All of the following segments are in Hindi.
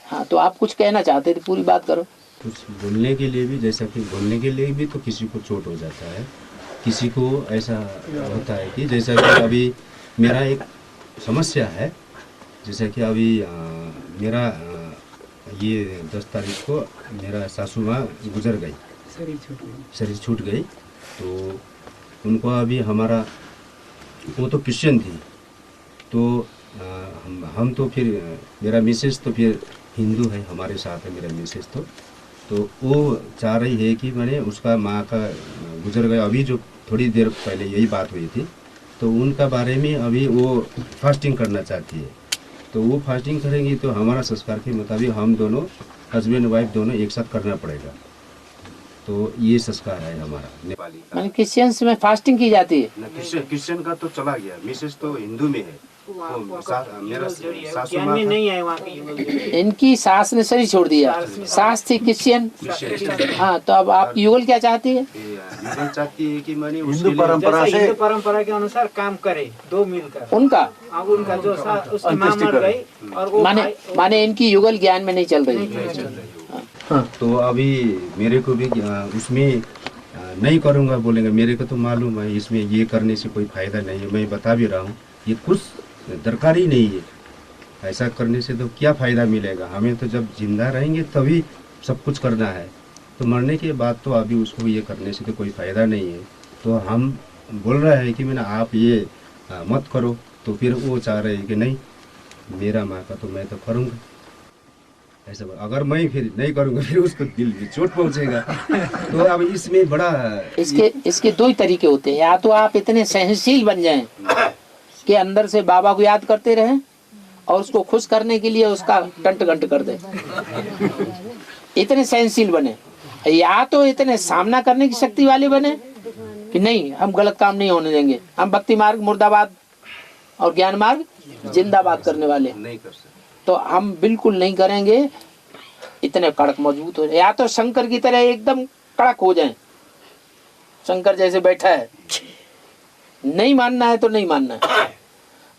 हाँ, तो आप कुछ कहना चाहते थे, पूरी बात करो। कुछ बोलने के लिए भी, जैसा कि बोलने के लिए भी तो किसी को चोट हो जाता है, किसी को ऐसा होता है कि जैसा कि अभी मेरा एक समस्या है, जैसा कि अभी मेरा ये 10 तारीख को मेरा सासू माँ गुजर गई, शरीर छूट गई। तो उनको अभी हमारा, वो तो क्रिश्चियन थी, तो हम तो फिर मेरा मिसेस तो फिर हिंदू है, हमारे साथ है मेरा मिसेस। तो वो चाह रही है कि मैंने उसका माँ का गुजर गया, अभी जो थोड़ी देर पहले यही बात हुई थी, तो उनका बारे में अभी वो फास्टिंग करना चाहती है। तो वो फास्टिंग करेंगी तो हमारा संस्कार के मुताबिक हम दोनों हस्बैंड वाइफ दोनों एक साथ करना पड़ेगा। तो ये संस्कार है हमारा नेपाली का। मैंने क्रिश्चियंस में फास्टिंग की जाती है। क्रिश्चियन का तो चला गया, मिसेस तो हिंदू में है। मेरा सासू माँ नहीं है वहाँ की। इनकी सास ने शरीर छोड़ दिया, सास थी क्रिश्चियन। हाँ, तो अब आप युगल क्या चाहती है? युगल चाहती है कि मैंने हिंदू परंपरा से, हिंदू परंपरा के अनुसार काम करे, दो मिलकर। उनका अब उनका जो उसकी माँ मर गई और वो माने इनकी युगल ज्ञान में नहीं चल रही। हाँ, तो अभी मेरे को भी उसमें नहीं करूँगा बोलेंगे, मेरे को तो मालूम है इसमें ये करने से कोई फायदा नहीं है। मैं बता भी रहा हूँ, ये कुछ दरकार ही नहीं है, ऐसा करने से तो क्या फ़ायदा मिलेगा हमें। तो जब जिंदा रहेंगे तभी सब कुछ करना है, तो मरने के बाद तो अभी उसको ये करने से तो कोई फ़ायदा नहीं है। तो हम बोल रहे हैं कि मैंने आप ये मत करो, तो फिर वो चाह रहे हैं कि नहीं, मेरा माँ का तो मैं तो करूँगा। ऐसा अगर मैं फिर नहीं करूँगा फिर उसको दिल में चोट पहुँचेगा। तो अब इसमें बड़ा इसके दो ही तरीके होते हैं, या तो आप इतने सहनशील बन जाएं कि अंदर से बाबा को याद करते रहें और उसको खुश करने के लिए उसका टंट घंट कर दें, इतने सहनशील बने। या तो इतने सामना करने की शक्ति वाले बने कि नहीं, हम गलत काम नहीं होने देंगे, हम भक्ति मार्ग मुर्दाबाद और ज्ञान मार्ग जिंदाबाद करने वाले नहीं कर सकते, तो हम बिल्कुल नहीं करेंगे, इतने कड़क मजबूत हो जाए। या तो शंकर की तरह एकदम कड़क हो जाएं, शंकर जैसे बैठा है, नहीं मानना है तो नहीं मानना है,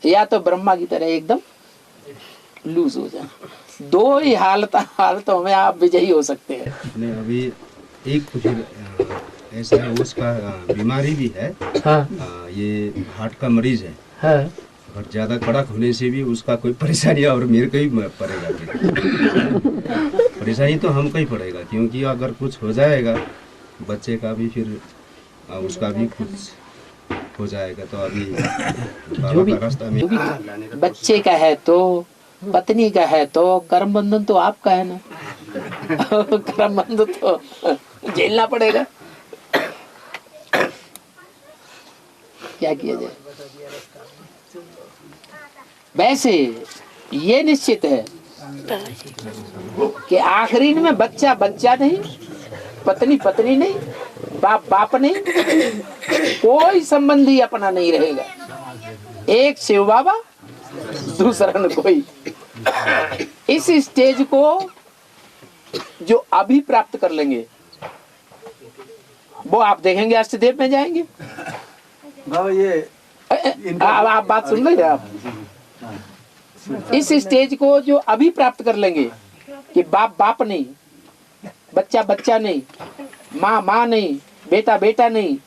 या तो ब्रह्मा की तरह एकदम लूज हो जाए। दो ही हालतों में आप विजयी हो सकते हैं। नहीं, अभी एक तो फिर ऐसा है, उसका बीमारी भी है। हाँ। ये हार्ट का मरीज है। हाँ। और ज़्यादा कड़क होने से भी उसका कोई परेशानी और मेरे को ही पड़ेगा परेशानी तो हमको ही पड़ेगा, क्योंकि अगर कुछ हो जाएगा बच्चे का भी, फिर उसका भी कुछ हो जाएगा। तो अभी जो भी बच्चे का है तो पत्नी का है तो कर्म बंधन तो आपका है ना। कर्म बंधन तो झेलना पड़ेगा, क्या किया जाए। वैसे ये निश्चित है कि आखिरी में बच्चा बच्चा नहीं, पत्नी पत्नी नहीं, बाप बाप नहीं, कोई संबंधी अपना नहीं रहेगा। एक शिव बाबा, दूसरा न कोई। इस स्टेज को जो अभी प्राप्त कर लेंगे वो आप देखेंगे अष्टदेव में जाएंगे। बाबा ये आप बात सुन रहे हैं आप? इस स्टेज को जो अभी प्राप्त कर लेंगे कि बाप बाप नहीं, बच्चा बच्चा नहीं, माँ माँ नहीं, बेटा बेटा नहीं,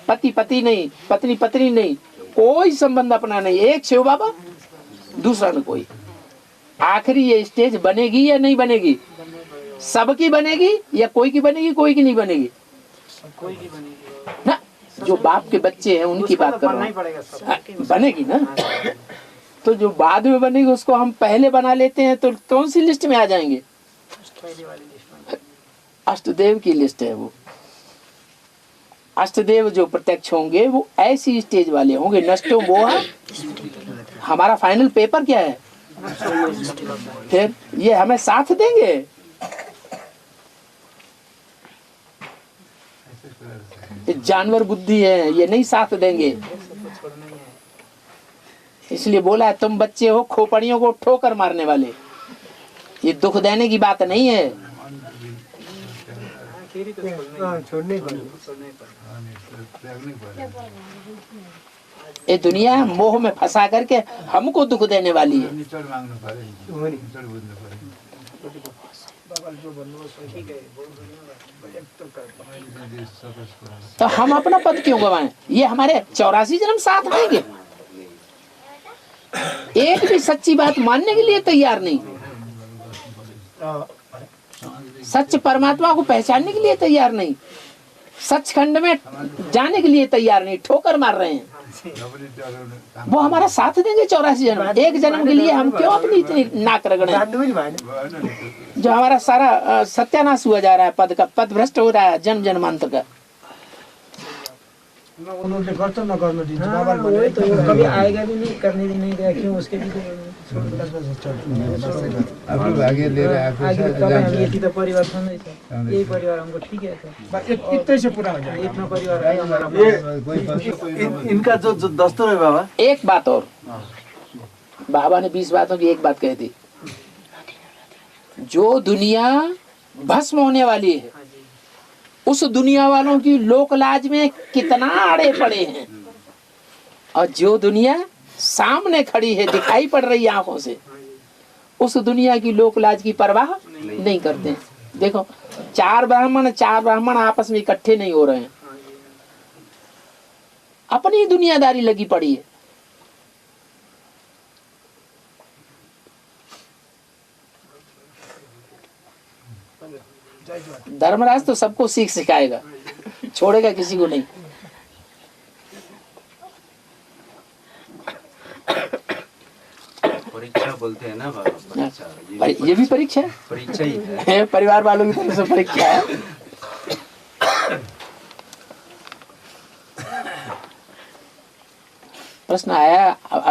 पति पति नहीं, पत्नी पत्नी नहीं, कोई संबंध अपना नहीं, एक शिव बाबा, दूसरा न कोई। आखिरी ये स्टेज बनेगी या नहीं बनेगी? सबकी बनेगी या कोई की बनेगी? कोई की नहीं बनेगी ना। जो बाप के बच्चे हैं उनकी बात कर रहा हूं, बनेगी ना। तो जो बाद में बनेगी उसको हम पहले बना लेते हैं, तो कौन सी लिस्ट में आ जाएंगे? अष्टदेव की लिस्ट है वो। अष्टदेव जो प्रत्यक्ष होंगे वो ऐसी स्टेज वाले होंगे। नष्टो मोह, हमारा फाइनल पेपर क्या है? फिर ये हमें साथ देंगे? जानवर बुद्धि है, ये नहीं साथ देंगे। इसलिए बोला है तुम बच्चे हो खोपड़ियों को ठोकर मारने वाले। ये दुख देने की बात नहीं है। ये दुनिया मोह में फंसा करके हमको दुख देने वाली है। तो हम अपना पद क्यों गवाएं? ये हमारे 84 जन्म साथ आएंगे, एक भी सच्ची बात मानने के लिए तैयार नहीं, सच परमात्मा को पहचानने के लिए तैयार नहीं, सचखंड में जाने के लिए तैयार नहीं, ठोकर मार रहे हैं। वो हमारा साथ देंगे 84 जन्म, एक जन्म के लिए हम क्यों अपनी इतनी नाक रगड़े? जो हमारा सारा सत्यानाश हुआ जा रहा है, पद का पद भ्रष्ट हो रहा है जन्म जन्मांतर का। उन्होंने गर्छ नगर्न दिन्छ बाबाले भने त कभी आएगा भी नहीं, करने भी नहीं दिया, क्यों उसके भी आफ्नो भाग्य लिएर आएको छ तपाईँ यति त परिवार छँदै छ, यही परिवार हमको ठीक है इतने से पूरा हो जाए, इतना परिवार है हमारा। ये इनका जो दस्तूर है बाबा, एक बात और, बाबा ने 20 बातों की एक बात कही थी, जो दुनिया भस्म होने वाली है उस दुनिया वालों की लोक लाज में कितना आड़े पड़े हैं, और जो दुनिया सामने खड़ी है, दिखाई पड़ रही है आंखों से, उस दुनिया की लोक लाज की परवाह नहीं करते। देखो 4 ब्राह्मण आपस में इकट्ठे नहीं हो रहे हैं, अपनी दुनियादारी लगी पड़ी है। धर्मराज तो सबको सीख सिखाएगा, छोड़ेगा किसी को नहीं। परीक्षा बोलते हैं ना बाबा, परीक्षा ये भी परीक्षा है, परीक्षा ही है। परिवार वालों की तरफ से परीक्षा है। प्रश्न आया